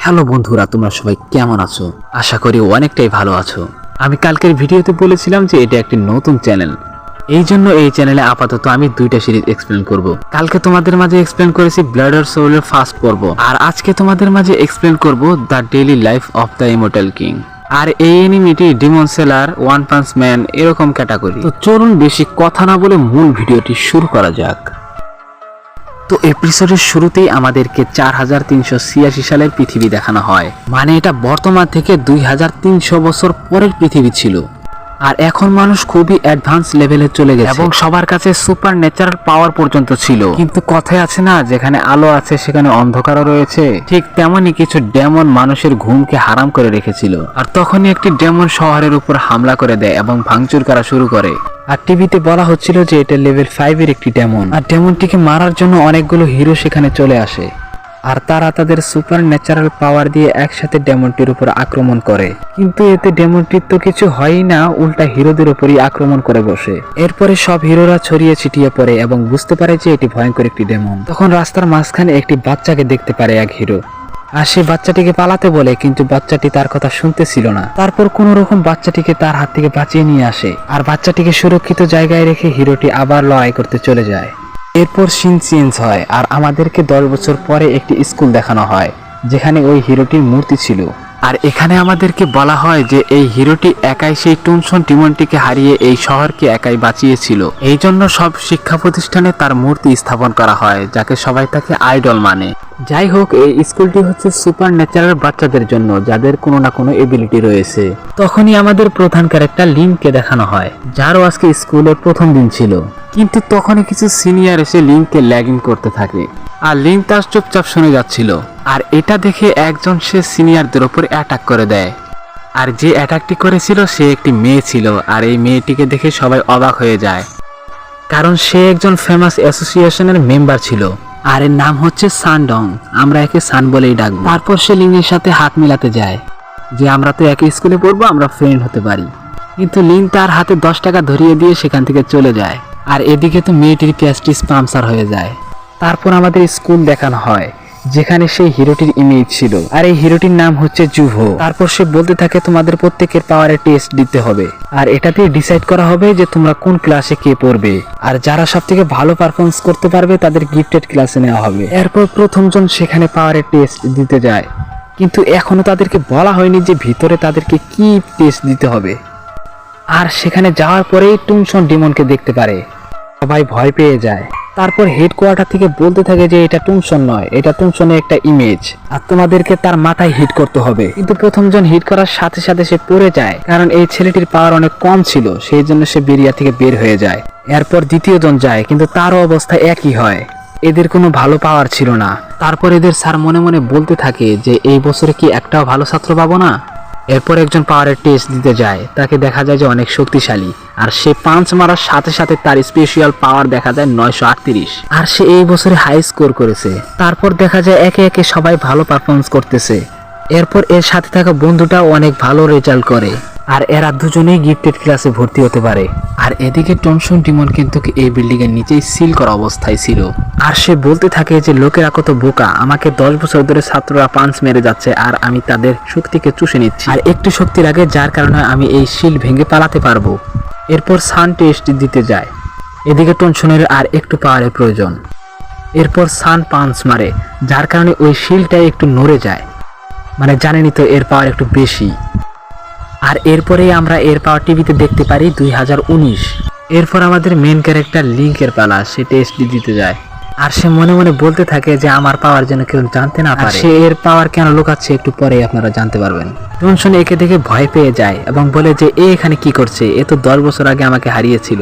Hello বন্ধুরা, তোমরা সবাই কেমন আছো? আশা করি অনেকটাই ভালো আছো। আমি কালকের ভিডিওতে বলেছিলাম যে এটা একটি নতুন চ্যানেল, এই জন্য এই চ্যানেলে আপাতত আমি দুইটা সিরিজ এক্সপ্লেন করব। কালকে তোমাদের মাঝে এক্সপ্লেন করেছি ব্লাড অর সোলের ফার্স্ট পর্ব, আর আজকে তোমাদের মাঝে এক্সপ্লেন করব the daily life of the immortal king. আর এই enmity demon slayer, one punch man এরকম ক্যাটাগরি। তো চলুন বেশি কথা না বলে মূল ভিডিওটি শুরু করা যাক। তো এপিসোডের শুরুতেই আমাদেরকে 4386 সালের পৃথিবী দেখানো হয়, মানে এটা বর্তমান থেকে 2300 বছর পরের পৃথিবী ছিল। আর এখন মানুষ খুবই অ্যাডভান্স লেভেলে চলে গেছে এবং সবার কাছে সুপার ন্যাচারাল পাওয়ার পর্যন্ত ছিল। কিন্তু কথায় আছে না, যেখানে আলো আছে সেখানে অন্ধকারও রয়েছে। ঠিক তেমনই কিছু ডেমন মানুষের ঘুমকে হারাম করে রেখেছিল। আর তখনই একটি ডেমন শহরের উপর হামলা করে দেয় এবং ভাঙচুর করা শুরু করে। আর টিভিতে বলা হচ্ছিল যে এটা লেভেল 5 এর একটি ডেমন, আর ডেমনটিকে মারার জন্য অনেকগুলো হিরো সেখানে চলে আসে। আর তারা তাদের সুপার ন্যাচারাল পাওয়ার দিয়ে একসাথে ডেমনটির উপর আক্রমণ করে। কিন্তু এতে ডেমনটির তো কিছু হয়ই না, উল্টা হিরোদের উপরই আক্রমণ করে বসে। এরপরে সব হিরোরা ছড়িয়ে ছিটিয়ে পড়ে এবং বুঝতে পারে যে এটি ভয়ঙ্কর একটি ডেমন। তখন রাস্তার মাঝখানে একটি বাচ্চাকে দেখতে পারে এক হিরো, আর সে বাচ্চাটিকে পালাতে বলে, কিন্তু বাচ্চাটি তার কথা শুনতেছিল না। তারপর কোন রকম বাচ্চাটিকে তার হাত থেকে বাঁচিয়ে নিয়ে আসে, আর বাচ্চাটিকে সুরক্ষিত জায়গায় রেখে হিরোটি আবার লড়াই করতে চলে যায়। এরপর সিন চেঞ্জ হয়, আর আমাদেরকে 10 বছর পরে একটি স্কুল দেখানো হয় যেখানে ওই হিরোটির মূর্তি ছিল। আর এখানে আমাদেরকে বলা হয় যে এই হিরোটি একাই সেই টুনসন ডিমনটিকে হারিয়ে এই শহরকে একাই বাঁচিয়েছিল। এই জন্য সব শিক্ষা প্রতিষ্ঠানে তার মূর্তি স্থাপন করা হয়, যাকে সবাই তাকে আইডল মানে। যাই হোক, এই স্কুলটি হচ্ছে সুপার ন্যাচারাল বাচ্চাদের জন্য যাদের কোনো না কোনো এবিলিটি রয়েছে। তখনই আমাদের প্রধান ক্যারেক্টার লিংকে দেখানো হয়, যারও আজকে স্কুলের প্রথম দিন ছিল। কিন্তু তখনই কিছু সিনিয়র এসে লিংকে ল্যাগিং করতে থাকে, আর লিং তার চুপচাপ শুনে যাচ্ছিল। আর এটা দেখে একজন সে সিনিয়রদের উপর অ্যাটাক করে দেয়। আর যে অ্যাটাকটি করেছিল সে একটি মেয়ে ছিল, আর এই মেয়েটিকে দেখে সবাই অবাক হয়ে যায়, কারণ সে একজন ফেমাস অ্যাসোসিয়েশনের মেম্বার ছিল, আর এর নাম হচ্ছে সানডং। আমরা একে সান বলেই ডাকবো। তারপর সে লিংয়ের সাথে হাত মিলাতে যায় যে আমরা তো একই স্কুলে পড়বো, আমরা ফ্রেন্ড হতে পারি। কিন্তু লিং তার হাতে 10 টাকা ধরিয়ে দিয়ে সেখান থেকে চলে যায়। আর এদিকে তো মেয়েটির প্যাস্টিস পামসার হয়ে যায়। তারপর আমাদের স্কুল দেখানো হয় যেখানে সেই হিরোটির ইমেজ ছিল, আর এই হিরোটির নাম হচ্ছে জুভো। তারপর সে বলতে থাকে তোমাদের প্রত্যেকের পাওয়ারের টেস্ট দিতে হবে, আর এটা দিয়ে ডিসাইড করা হবে যে তোমরা কোন ক্লাসে কে পড়বে, আর যারা সব থেকে ভালো পারফরমেন্স করতে পারবে তাদের গিফটেড ক্লাসে নেওয়া হবে। এরপর প্রথমজন সেখানে পাওয়ারের টেস্ট দিতে যায়, কিন্তু এখনো তাদেরকে বলা হয়নি যে ভিতরে তাদেরকে কি টেস্ট দিতে হবে। আর সেখানে যাওয়ার পরেই টুনসন ডিমনকে দেখতে পারে, সবাই ভয় পেয়ে যায়। তারপর হেডকোয়ার্টার থেকে বলতে থাকে যে এটা টুনসন নয়, এটা টুনসনের একটা ইমেজ, আর তোমাদেরকে তার মাথায় হিট করতে হবে। কিন্তু প্রথমজন হিট করার সাথে সাথে সে পড়ে যায়, কারণ এই ছেলেটির পাওয়ার অনেক কম ছিল, সেই জন্য সে বেরিয়া থেকে বের হয়ে যায়। এরপর দ্বিতীয়জন যায়, কিন্তু তারও অবস্থা একই হয়, এদের কোনো ভালো পাওয়ার ছিল না। তারপর এদের স্যার মনে মনে বলতে থাকে যে এই বছরে কি একটাও ভালো ছাত্র পাবো না। এরপর একজন পাওয়ারের টেস্ট দিতে যায়, তাকে দেখা যায় যে অনেক শক্তিশালী, আর সে পাঞ্চ মারার সাথে সাথে তার স্পেশাল পাওয়ার দেখা যায় 938, আর সে এই বছরে হাই স্কোর করেছে। তারপর দেখা যায় একে একে সবাই ভালো পারফরমেন্স করতেছে। এরপর এর সাথে থাকা বন্ধুটাও অনেক ভালো রেজাল্ট করে, আর এরা দুজনেই গিফটেড ক্লাসে ভর্তি হতে পারে। আর এদিকে টনসন ডিমন কিন্তু এই বিল্ডিং এর নিচেই সিল করা অবস্থায় ছিল, আর সে বলতে থাকে যে লোকেরা কত বোকা, আমাকে 10 বছর ধরে ছাত্ররা পাঞ্চ মেরে যাচ্ছে আর আমি তাদের শক্তিকে চুষে নিচ্ছি, আর একটু শক্তি লাগে যার কারণে আমি এই শিল ভেঙে পালাতে পারবো। এরপর সান টেস্ট দিতে যায়, এদিকে টনসনের আর একটু পাওয়ারের প্রয়োজন। এরপর সান পাঞ্চ মারে, যার কারণে ওই শিলটাই একটু নড়ে যায়, মানে জানেনই তো এর পাওয়ার একটু বেশি। আর এরপরেই আমরা এর পাওয়ার টিভিতে দেখতে পারি 2019। এরপর আমাদের মেন ক্যারেক্টার লিংকের পালা, সে টেস্ট দিতে যায়, আর সে মনে মনে বলতে থাকে যে আমার পাওয়ার যেন কেউ জানতে না পারে। সে এর পাওয়ার কেন লুকাচ্ছে একটু পরে আপনারা জানতে পারবেন। টনসন একে দেখে ভয় পেয়ে যায় এবং বলে যে এ এখানে কি করছে, এ তো 10 বছর আগে আমাকে হারিয়েছিল।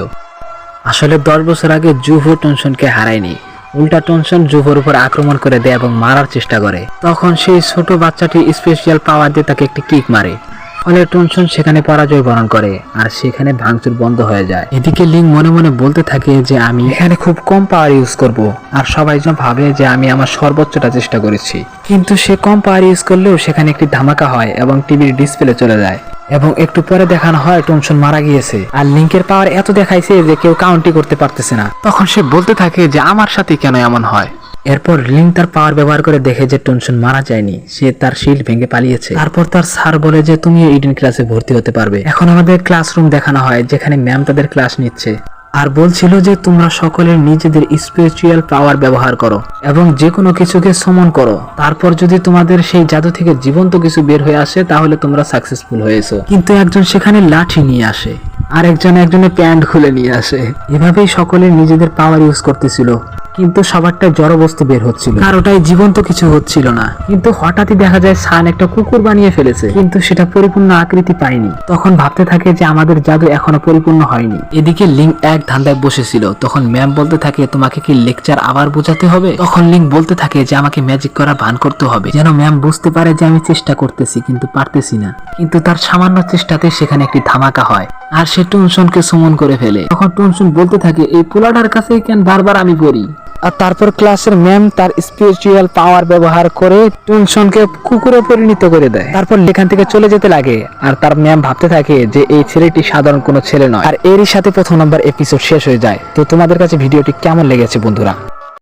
আসলে 10 বছর আগে জুভো টনসনকে হারায়নি, উল্টা টনসন জুভোর উপর আক্রমণ করে দেয় এবং মারার চেষ্টা করে। তখন সেই ছোট বাচ্চাটি স্পেশাল পাওয়ার দিয়ে তাকে একটি কিক মারে, ফলে টনসন সেখানে পরাজয় বরণ করে, আর সেখানে ভাঙচুর বন্ধ হয়ে যায়। এদিকে লিং মনে মনে বলতে থাকে যে আমি এখানে খুব কম পাওয়ার ইউজ করব, আর সবাই যেন ভাবে যে আমি আমার সর্বোচ্চটা চেষ্টা করেছি। কিন্তু সে কম পাওয়ার ইউজ করলেও সেখানে একটি ধামাকা হয় এবং টিভির ডিসপ্লে চলে যায়, এবং একটু পরে দেখানো হয় টনসন মারা গিয়েছে। আর লিংকের পাওয়ার এত দেখাইছে যে কেউ কাউন্টই করতে পারতেছে না। তখন সে বলতে থাকে যে আমার সাথে কেন এমন হয়, এরপর লিঙ্ক তার পাওয়ার ব্যবহার করে দেখে যে টুনসুন মারা যায়নি, সে তার শিল্ড ভেঙে পালিয়েছে। তারপর তার স্যার বলে যে তুমি ইডেন ক্লাসে ভর্তি হতে পারবে। এখন আমাদের ক্লাসরুম দেখানো হয় যেখানে ম্যাম তাদের ক্লাস নিচ্ছে আর বলছিল যে তোমরা সকলে নিজেদের স্পিরিচুয়াল পাওয়ার ব্যবহার করো এবং যে কোনো কিছুকে সমন করো, তারপর যদি তোমাদের সেই জাদু থেকে জীবন্ত কিছু বের হয়ে আসে তাহলে তোমরা সাকসেসফুল হয়েছো। কিন্তু একজন সেখানে লাঠি নিয়ে আসে আর একজনের প্যান্ট খুলে নিয়ে আসে। এভাবেই সকলে নিজেদের পাওয়ার ইউজ করতেছিল, কিন্তু সবারটাই জড় বস্তু বের হচ্ছিল, কারোটাই জীবন্ত কিছু হচ্ছিল না। কিন্তু হঠাৎই দেখা যায় সান একটা কুকুর বানিয়ে ফেলেছে, কিন্তু সেটা পরিপূর্ণ আকৃতি পায়নি। তখন ভাবতে থাকে যে আমাদের জাদু এখনো পরিপূর্ণ হয়নি। এদিকে লিঙ্ক এক ধান্দায় বসেছিল, তখন ম্যাম বলতে থাকে তোমাকে কি লেকচার আবার বোঝাতে হবে? তখন লিঙ্ক বলতে থাকে যে আমাকে ম্যাজিক করা ভান করতে হবে, যেন ম্যাম বুঝতে পারে যে আমি চেষ্টা করতেছি কিন্তু পারতেছি না। কিন্তু তার সামান্য চেষ্টাতে সেখানে একটি ধামাকা হয় আর সে টুনসুনকে সুমন করে ফেলে। তখন টুনসুন বলতে থাকে এই পোলাটার কাছে কেন বারবার আমি পড়ি। আর তারপর ক্লাসের ম্যাম তার স্পিরিচুয়াল পাওয়ার ব্যবহার করে টুনসুনকে কুকুরে পরিণত করে দেয়। তারপর এখান থেকে চলে যেতে লাগে আর তার ম্যাম ভাবতে থাকে যে এই ছেলেটি সাধারণ কোনো ছেলে নয়। আর এরই সাথে প্রথম নাম্বার এপিসোড শেষ হয়ে যায়। তো তোমাদের কাছে ভিডিওটি কেমন লেগেছে বন্ধুরা?